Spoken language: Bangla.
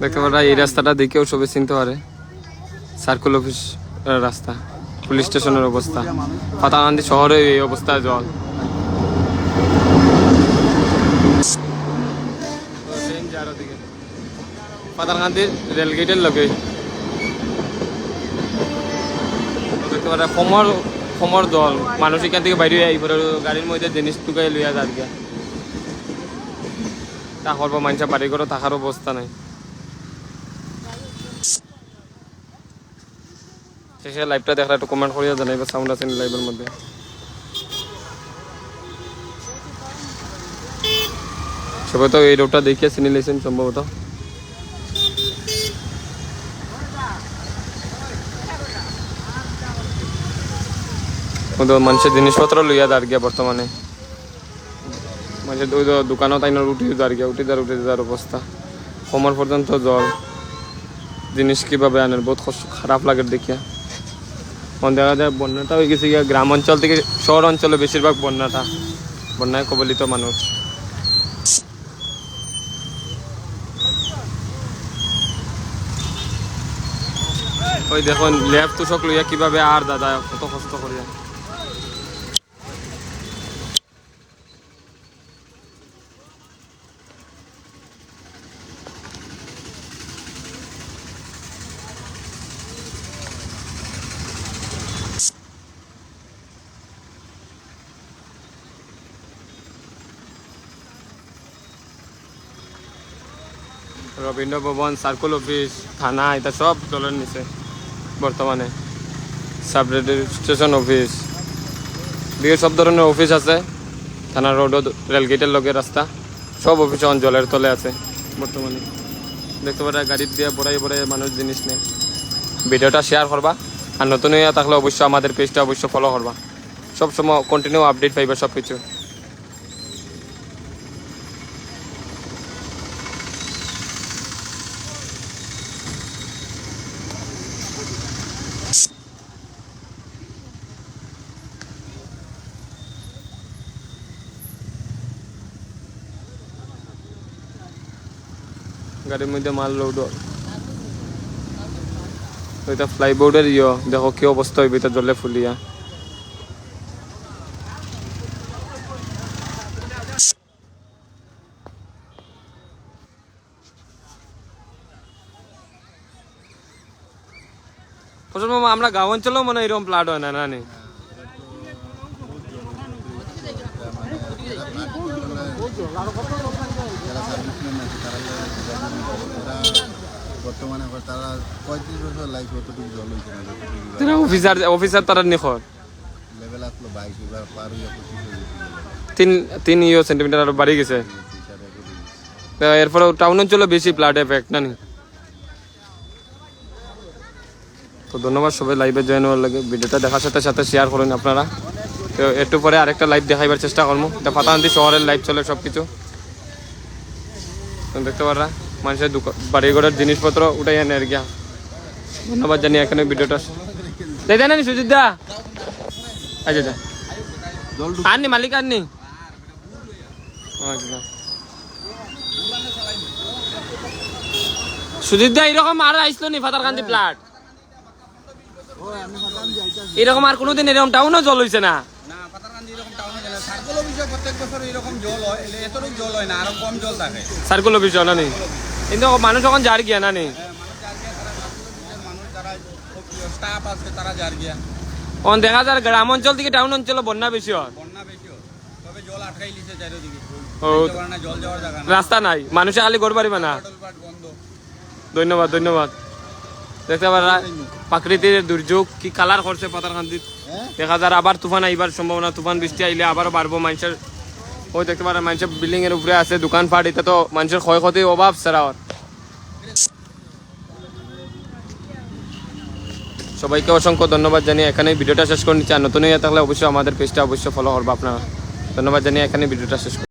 দেখতে পারা এই রাস্তাটা দেখেও সবাই চিনতে পারে সার্কুল অফিস রাস্তা, পুলিশ স্টেশনের অবস্থা, পাতাকান্দি শহরে এই অবস্থা জল। পাতাকান্দির রেলগেটের লগে দেখতে পারা সমর দল মানুষ এখান থেকে বাইরে আইবার গাড়ির মধ্যে জিনিস টুকাই লইয়া যার গিয়া তা করবো মানুষের বাড়ি করে থাকার অবস্থা নাই। শেষে লাইভটা দেখলে একটু কমেন্ট করিয়া জানাইবা সাউন্ড আছে লাইভের মধ্যে। সবাই তো এই রোডটা দেখিয়ে চিনি লেছেন সম্ভবত। মানুষের জিনিসপত্র লইয়া দাঁড় গিয়া বর্তমানে মানুষের ওই দোকানও তাই না উঠে দাঁড় গিয়া উঠে যাওয়ার অবস্থা, কোমর পর্যন্ত জল। জিনিস কিভাবে আনেন বহুত খারাপ লাগে দেখিয়া। দেখা যায় বন্যাটা হয়ে গেছে গিয়া গ্রাম অঞ্চল থেকে শহর অঞ্চলে বেশিরভাগ বন্যায় কবলিত মানুষ। ওই দেখুন ল্যাব তুষক লইয়া কিভাবে আর দাদা কত কষ্ট করিয়া। রবীন্দ্র ভবন, সার্কুল অফিস, থানা এটা সব জলের নিচে বর্তমানে। সাব রেজিস্ট্রেশন অফিস দিকে সব ধরনের অফিস আছে। থানা রোড, রেলগেটের লগে রাস্তা, সব অফিস জলের তলে আছে বর্তমানে। দেখতে পারা গাড়ি দিয়ে বড়াই মানুষ জিনিস নেই। ভিডিওটা শেয়ার করবা আর নতুন হইয়া থাকলে অবশ্যই আমাদের পেজটা অবশ্যই ফলো করবা। সবসময় কন্টিনিউ আপডেট পাইবা সব কিছু। গাড়ির মধ্যে মাল লোড, ওইটা ফ্লাইবোর্ডের দেখো কি অবস্থা হইবে এটা জলে ফুলিয়া। আমরা গাঁও অঞ্চলেও মনে এরকম প্লাট হয় না নানি? অফিসার তারা নিখর তিন সেন্টিমিটার আরো বাড়ি গেছে। এরপরে টাউন অঞ্চলে বেশি প্লাট এফেক্ট নানি। তো ধন্যবাদ সবাই লাইভে জয়েন হওয়ার লাগে। ভিডিওটা দেখার সাথে সাথে শেয়ার করুন আপনারা। তো একটু পরে আরেকটা লাইভ দেখাইবার চেষ্টা করবো। এটা পাতাকান্দি শহরের লাইভ চলে সব কিছু দেখতে পারা। মানুষের বাড়িঘরের জিনিসপত্র উঠাই আনে আর গিয়া। ধন্যবাদ জানি এখানে ভিডিওটা দেয় না সুজিত দা। আচ্ছা আননি মালিক আননি। সুজিত দা এরকম আর আইসলো নি পাতাকান্দি প্লাট? এরকম আর কোনোদিন এরকম টাউনও জল হয়েছে না? সার্কুল অফিস না নি, কিন্তু মানুষ এখন যার গিয়া না নি। দেখা যায় গ্রাম অঞ্চল থেকে টাউন অঞ্চলে বন্যা বেশি হয়, রাস্তা নাই, মানুষে খালি ঘর পারিবে না। ধন্যবাদ ধন্যবাদ। দেখতে পারা প্রাকৃতিক দুর্যোগ কি কালার করছে পাতাকান্দিত। দেখা যায় আবার তুফান আইবার সম্ভাবনা, তুফান বৃষ্টি আইলে আবারও বাড়বো মানুষের। ওই দেখতে পারা মানুষের বিল্ডিং এর উপরে আছে দোকানপাট, এটা তো মানুষের ক্ষয়ক্ষতির অভাব ছাড়া। সবাইকে অসংখ্য ধন্যবাদ জানিয়ে এখানে ভিডিওটা শেষ করে নিচ্ছি। আর নতুন হয়ে থাকলে অবশ্যই আমাদের পেজটা অবশ্যই ফলো করবো আপনারা। ধন্যবাদ জানিয়ে এখানে ভিডিওটা শেষ